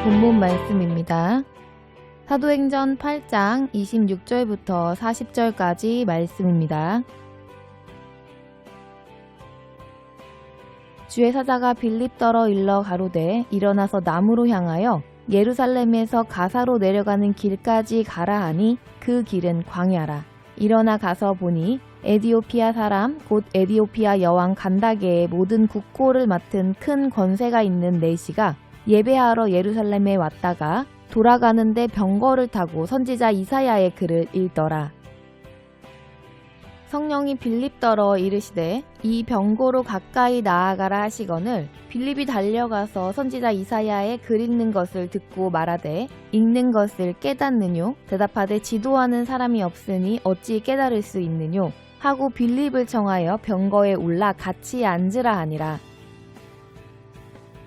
본문 말씀입니다. 사도행전 8장 26절부터 40절까지 말씀입니다. 주의 사자가 빌립더러 일러 가로되 일어나서 남으로 향하여 예루살렘에서 가사로 내려가는 길까지 가라 하니 그 길은 광야라. 일어나 가서 보니 에디오피아 사람 곧 에디오피아 여왕 간다게의 모든 국고를 맡은 큰 권세가 있는 내시가 예배하러 예루살렘에 왔다가 돌아가는데 병거를 타고 선지자 이사야의 글을 읽더라. 성령이 빌립더러 이르시되 이 병고로 가까이 나아가라 하시거늘 빌립이 달려가서 선지자 이사야의 글 읽는 것을 듣고 말하되 읽는 것을 깨닫느뇨? 대답하되 지도하는 사람이 없으니 어찌 깨달을 수 있느뇨? 하고 빌립을 청하여 병거에 올라 같이 앉으라 하니라.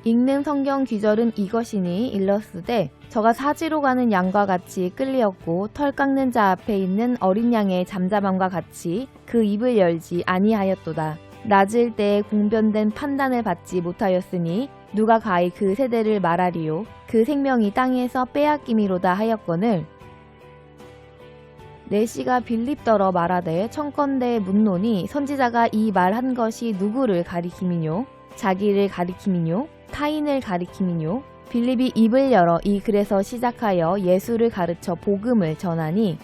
읽는 성경 귀절은 이것이니 일렀으되 저가 사지로 가는 양과 같이 끌리었고 털 깎는 자 앞에 있는 어린 양의 잠잠함과 같이 그 입을 열지 아니하였도다. 낮을 때에 공변된 판단을 받지 못하였으니 누가 가히 그 세대를 말하리요. 그 생명이 땅에서 빼앗김이로다 하였거늘 내시가 빌립더러 말하되 청컨대 묻노니 선지자가 이 말한 것이 누구를 가리킴이뇨? 자기를 가리킴이뇨? 타인을 가리킴이뇨? 빌립이 입을 열어 이 글에서 시작하여 예수를 가르쳐 복음을 전하니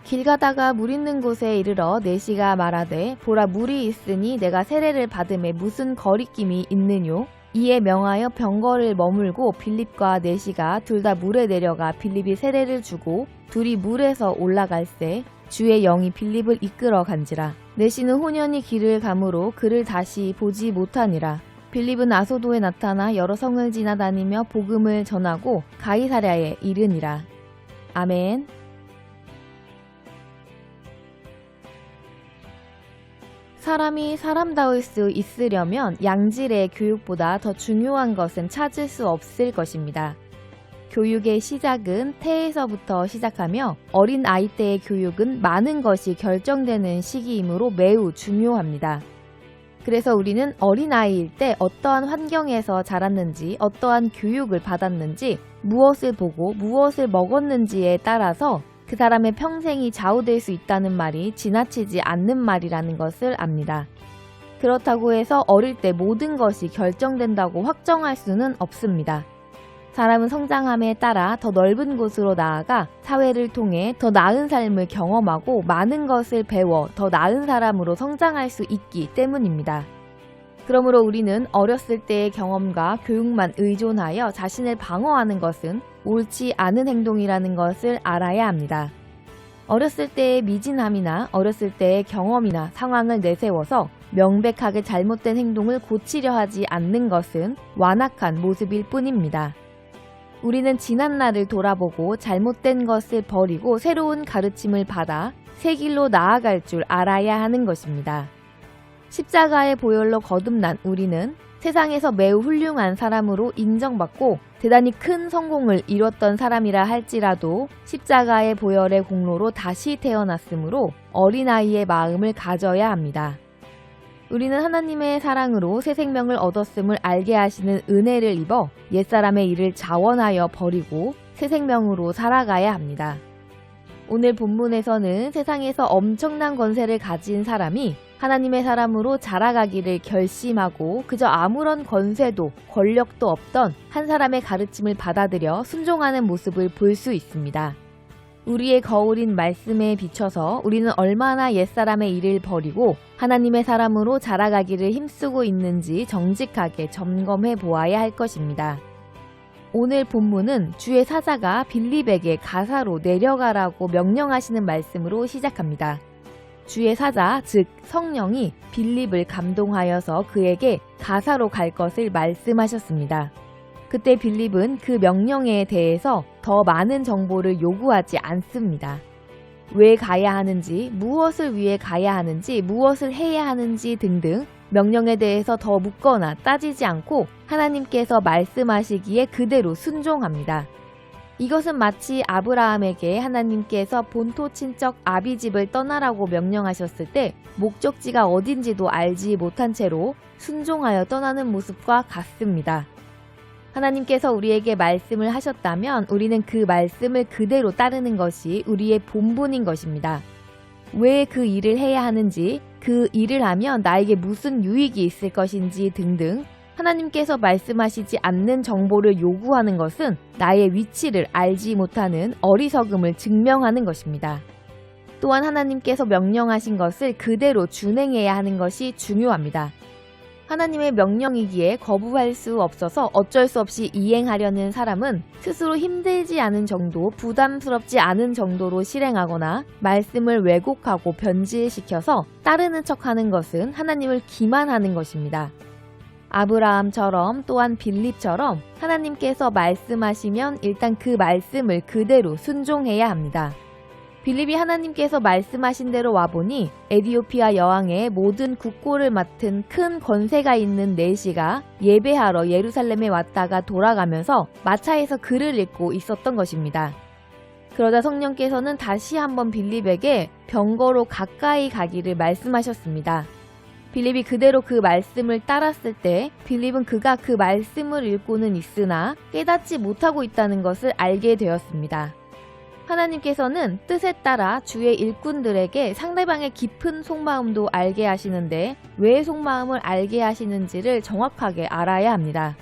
길 가다가 물 있는 곳에 이르러 내시가 말하되 보라 물이 있으니 내가 세례를 받음에 무슨 거리낌이 있느뇨? 이에 명하여 병거를 머물고 빌립과 내시가 둘 다 물에 내려가 빌립이 세례를 주고 둘이 물에서 올라갈새 주의 영이 빌립을 이끌어 간지라. 내시는 혼연히 길을 가므로 그를 다시 보지 못하니라. 빌립은 아소도에 나타나 여러 성을 지나다니며 복음을 전하고 가이사랴에 이르니라. 아멘. 사람이 사람다울 수 있으려면 양질의 교육보다 더 중요한 것은 찾을 수 없을 것입니다. 교육의 시작은 태에서부터 시작하며 어린 아이 때의 교육은 많은 것이 결정되는 시기이므로 매우 중요합니다. 그래서 우리는 어린아이일 때 어떠한 환경에서 자랐는지 어떠한 교육을 받았는지 무엇을 보고 무엇을 먹었는지에 따라서 그 사람의 평생이 좌우될 수 있다는 말이 지나치지 않는 말이라는 것을 압니다. 그렇다고 해서 어릴 때 모든 것이 결정된다고 확정할 수는 없습니다. 사람은 성장함에 따라 더 넓은 곳으로 나아가 사회를 통해 더 나은 삶을 경험하고 많은 것을 배워 더 나은 사람으로 성장할 수 있기 때문입니다. 그러므로 우리는 어렸을 때의 경험과 교육만 의존하여 자신을 방어하는 것은 옳지 않은 행동이라는 것을 알아야 합니다. 어렸을 때의 미진함이나 어렸을 때의 경험이나 상황을 내세워서 명백하게 잘못된 행동을 고치려 하지 않는 것은 완악한 모습일 뿐입니다. 우리는 지난 날을 돌아보고 잘못된 것을 버리고 새로운 가르침을 받아 새 길로 나아갈 줄 알아야 하는 것입니다. 십자가의 보혈로 거듭난 우리는 세상에서 매우 훌륭한 사람으로 인정받고 대단히 큰 성공을 이뤘던 사람이라 할지라도 십자가의 보혈의 공로로 다시 태어났으므로 어린아이의 마음을 가져야 합니다. 우리는 하나님의 사랑으로 새 생명을 얻었음을 알게 하시는 은혜를 입어 옛사람의 일을 자원하여 버리고 새 생명으로 살아가야 합니다. 오늘 본문에서는 세상에서 엄청난 권세를 가진 사람이 하나님의 사람으로 자라가기를 결심하고 그저 아무런 권세도 권력도 없던 한 사람의 가르침을 받아들여 순종하는 모습을 볼 수 있습니다. 우리의 거울인 말씀에 비춰서 우리는 얼마나 옛사람의 일을 버리고 하나님의 사람으로 자라가기를 힘쓰고 있는지 정직하게 점검해 보아야 할 것입니다. 오늘 본문은 주의 사자가 빌립에게 가사로 내려가라고 명령하시는 말씀으로 시작합니다. 주의 사자, 즉 성령이 빌립을 감동하여서 그에게 가사로 갈 것을 말씀하셨습니다. 그때 빌립은 그 명령에 대해서 더 많은 정보를 요구하지 않습니다. 왜 가야 하는지, 무엇을 위해 가야 하는지, 무엇을 해야 하는지 등등 명령에 대해서 더 묻거나 따지지 않고 하나님께서 말씀하시기에 그대로 순종합니다. 이것은 마치 아브라함에게 하나님께서 본토 친척 아비집을 떠나라고 명령하셨을 때 목적지가 어딘지도 알지 못한 채로 순종하여 떠나는 모습과 같습니다. 하나님께서 우리에게 말씀을 하셨다면 우리는 그 말씀을 그대로 따르는 것이 우리의 본분인 것입니다. 왜 그 일을 해야 하는지, 그 일을 하면 나에게 무슨 유익이 있을 것인지 등등 하나님께서 말씀하시지 않는 정보를 요구하는 것은 나의 위치를 알지 못하는 어리석음을 증명하는 것입니다. 또한 하나님께서 명령하신 것을 그대로 준행해야 하는 것이 중요합니다. 하나님의 명령이기에 거부할 수 없어서 어쩔 수 없이 이행하려는 사람은 스스로 힘들지 않은 정도, 부담스럽지 않은 정도로 실행하거나 말씀을 왜곡하고 변질시켜서 따르는 척하는 것은 하나님을 기만하는 것입니다. 아브라함처럼 또한 빌립처럼 하나님께서 말씀하시면 일단 그 말씀을 그대로 순종해야 합니다. 빌립이 하나님께서 말씀하신 대로 와보니 에디오피아 여왕의 모든 국고를 맡은 큰 권세가 있는 내시가 예배하러 예루살렘에 왔다가 돌아가면서 마차에서 글을 읽고 있었던 것입니다. 그러자 성령께서는 다시 한번 빌립에게 병거로 가까이 가기를 말씀하셨습니다. 빌립이 그대로 그 말씀을 따랐을 때 빌립은 그가 그 말씀을 읽고는 있으나 깨닫지 못하고 있다는 것을 알게 되었습니다. 하나님께서는 뜻에 따라 주의 일꾼들에게 상대방의 깊은 속마음도 알게 하시는데 왜 속마음을 알게 하시는지를 정확하게 알아야 합니다.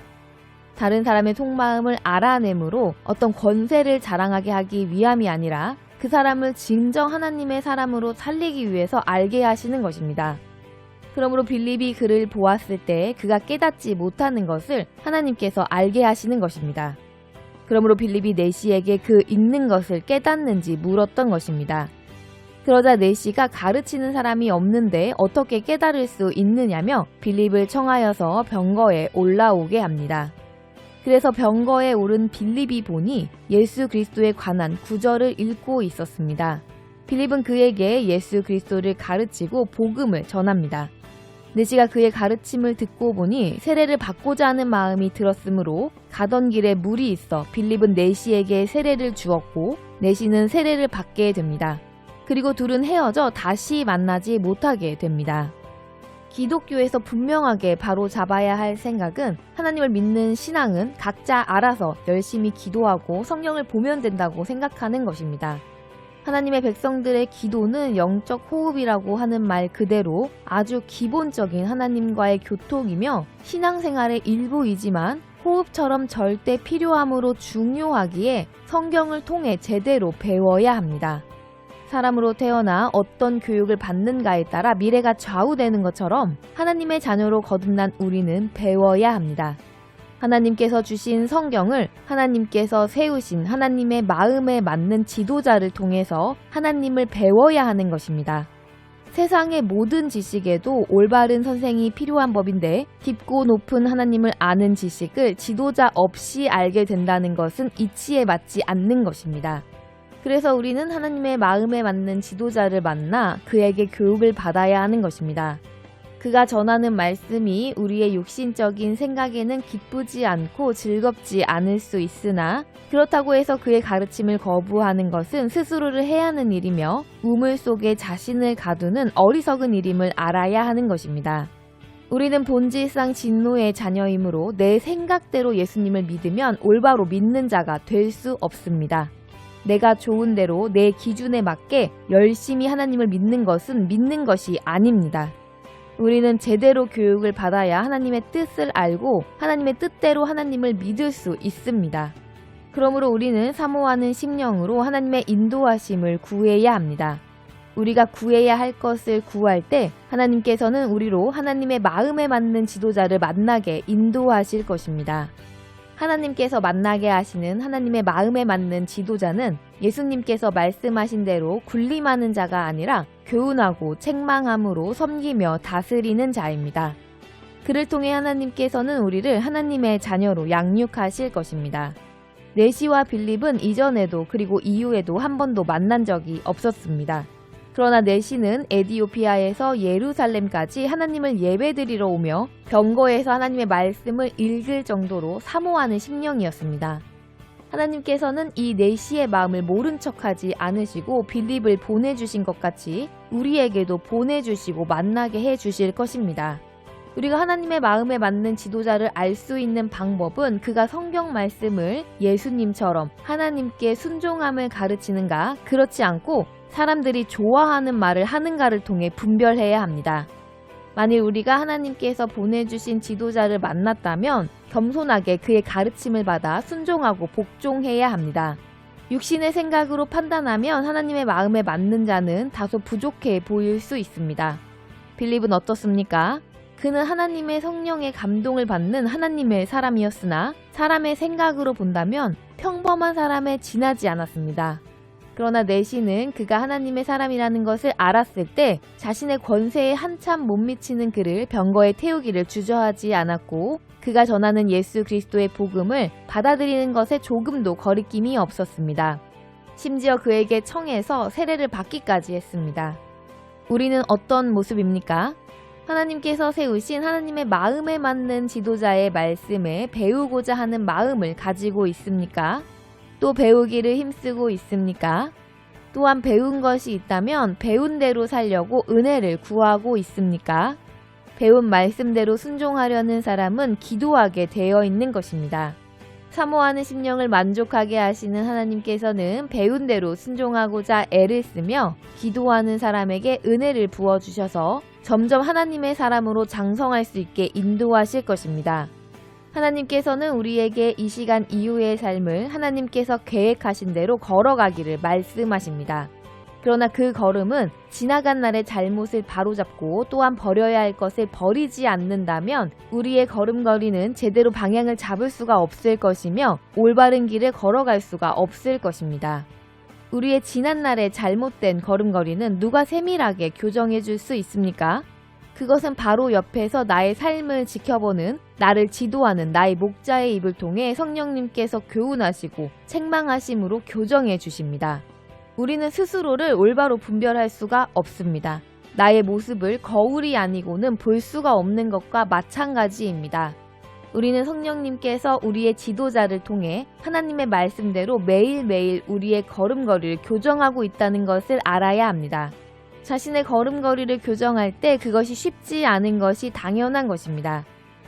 다른 사람의 속마음을 알아내므로 어떤 권세를 자랑하게 하기 위함이 아니라 그 사람을 진정 하나님의 사람으로 살리기 위해서 알게 하시는 것입니다. 그러므로 빌립이 그를 보았을 때 그가 깨닫지 못하는 것을 하나님께서 알게 하시는 것입니다. 그러므로 빌립이 내시에게 그 읽는 것을 깨닫는지 물었던 것입니다. 그러자 내시가 가르치는 사람이 없는데 어떻게 깨달을 수 있느냐며 빌립을 청하여서 병거에 올라오게 합니다. 그래서 병거에 오른 빌립이 보니 예수 그리스도에 관한 구절을 읽고 있었습니다. 빌립은 그에게 예수 그리스도를 가르치고 복음을 전합니다. 내시가 그의 가르침을 듣고 보니 세례를 받고자 하는 마음이 들었으므로 가던 길에 물이 있어 빌립은 내시에게 세례를 주었고 내시는 세례를 받게 됩니다. 그리고 둘은 헤어져 다시 만나지 못하게 됩니다. 기독교에서 분명하게 바로 잡아야 할 생각은 하나님을 믿는 신앙은 각자 알아서 열심히 기도하고 성경을 보면 된다고 생각하는 것입니다. 하나님의 백성들의 기도는 영적 호흡이라고 하는 말 그대로 아주 기본적인 하나님과의 교통이며 신앙생활의 일부이지만 호흡처럼 절대 필요함으로 중요하기에 성경을 통해 제대로 배워야 합니다. 사람으로 태어나 어떤 교육을 받는가에 따라 미래가 좌우되는 것처럼 하나님의 자녀로 거듭난 우리는 배워야 합니다. 하나님께서 주신 성경을 하나님께서 세우신 하나님의 마음에 맞는 지도자를 통해서 하나님을 배워야 하는 것입니다. 세상의 모든 지식에도 올바른 선생이 필요한 법인데 깊고 높은 하나님을 아는 지식을 지도자 없이 알게 된다는 것은 이치에 맞지 않는 것입니다. 그래서 우리는 하나님의 마음에 맞는 지도자를 만나 그에게 교육을 받아야 하는 것입니다. 그가 전하는 말씀이 우리의 육신적인 생각에는 기쁘지 않고 즐겁지 않을 수 있으나 그렇다고 해서 그의 가르침을 거부하는 것은 스스로를 해하는 일이며 우물 속에 자신을 가두는 어리석은 일임을 알아야 하는 것입니다. 우리는 본질상 진노의 자녀이므로 내 생각대로 예수님을 믿으면 올바로 믿는 자가 될 수 없습니다. 내가 좋은 대로 내 기준에 맞게 열심히 하나님을 믿는 것은 믿는 것이 아닙니다. 우리는 제대로 교육을 받아야 하나님의 뜻을 알고 하나님의 뜻대로 하나님을 믿을 수 있습니다. 그러므로 우리는 사모하는 심령으로 하나님의 인도하심을 구해야 합니다. 우리가 구해야 할 것을 구할 때 하나님께서는 우리로 하나님의 마음에 맞는 지도자를 만나게 인도하실 것입니다. 하나님께서 만나게 하시는 하나님의 마음에 맞는 지도자는 예수님께서 말씀하신 대로 군림하는 자가 아니라 교훈하고 책망함으로 섬기며 다스리는 자입니다. 그를 통해 하나님께서는 우리를 하나님의 자녀로 양육하실 것입니다. 내시와 빌립은 이전에도 그리고 이후에도 한 번도 만난 적이 없었습니다. 그러나 내시는 에디오피아에서 예루살렘까지 하나님을 예배드리러 오며 병거에서 하나님의 말씀을 읽을 정도로 사모하는 심령이었습니다. 하나님께서는 이 내시의 마음을 모른 척하지 않으시고 빌립을 보내주신 것 같이 우리에게도 보내주시고 만나게 해주실 것입니다. 우리가 하나님의 마음에 맞는 지도자를 알 수 있는 방법은 그가 성경 말씀을 예수님처럼 하나님께 순종함을 가르치는가, 그렇지 않고 사람들이 좋아하는 말을 하는가를 통해 분별해야 합니다. 만일 우리가 하나님께서 보내주신 지도자를 만났다면 겸손하게 그의 가르침을 받아 순종하고 복종해야 합니다. 육신의 생각으로 판단하면 하나님의 마음에 맞는 자는 다소 부족해 보일 수 있습니다. 빌립은 어떻습니까? 그는 하나님의 성령의 감동을 받는 하나님의 사람이었으나 사람의 생각으로 본다면 평범한 사람에 지나지 않았습니다. 그러나 내시는 그가 하나님의 사람이라는 것을 알았을 때 자신의 권세에 한참 못 미치는 그를 병거에 태우기를 주저하지 않았고, 그가 전하는 예수 그리스도의 복음을 받아들이는 것에 조금도 거리낌이 없었습니다. 심지어 그에게 청해서 세례를 받기까지 했습니다. 우리는 어떤 모습입니까? 하나님께서 세우신 하나님의 마음에 맞는 지도자의 말씀에 배우고자 하는 마음을 가지고 있습니까? 또 배우기를 힘쓰고 있습니까? 또한 배운 것이 있다면 배운 대로 살려고 은혜를 구하고 있습니까? 배운 말씀대로 순종하려는 사람은 기도하게 되어 있는 것입니다. 사모하는 심령을 만족하게 하시는 하나님께서는 배운 대로 순종하고자 애를 쓰며 기도하는 사람에게 은혜를 부어주셔서 점점 하나님의 사람으로 장성할 수 있게 인도하실 것입니다. 하나님께서는 우리에게 이 시간 이후의 삶을 하나님께서 계획하신 대로 걸어가기를 말씀하십니다. 그러나 그 걸음은 지나간 날의 잘못을 바로잡고 또한 버려야 할 것을 버리지 않는다면 우리의 걸음걸이는 제대로 방향을 잡을 수가 없을 것이며 올바른 길을 걸어갈 수가 없을 것입니다. 우리의 지난 날의 잘못된 걸음걸이는 누가 세밀하게 교정해 줄 수 있습니까? 그것은 바로 옆에서 나의 삶을 지켜보는, 나를 지도하는 나의 목자의 입을 통해 성령님께서 교훈하시고 책망하심으로 교정해 주십니다. 우리는 스스로를 올바로 분별할 수가 없습니다. 나의 모습을 거울이 아니고는 볼 수가 없는 것과 마찬가지입니다. 우리는 성령님께서 우리의 지도자를 통해 하나님의 말씀대로 매일매일 우리의 걸음걸이를 교정하고 있다는 것을 알아야 합니다. 자신의 걸음걸이를 교정할 때 그것이 쉽지 않은 것이 당연한 것입니다.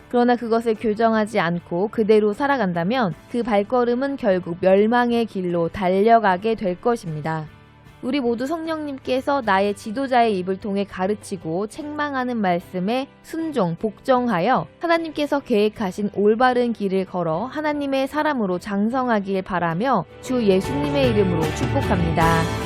그러나 그것을 교정하지 않고 그대로 살아간다면 그 발걸음은 결국 멸망의 길로 달려가게 될 것입니다. 우리 모두 성령님께서 나의 지도자의 입을 통해 가르치고 책망하는 말씀에 순종, 복종하여 하나님께서 계획하신 올바른 길을 걸어 하나님의 사람으로 장성하길 바라며 주 예수님의 이름으로 축복합니다.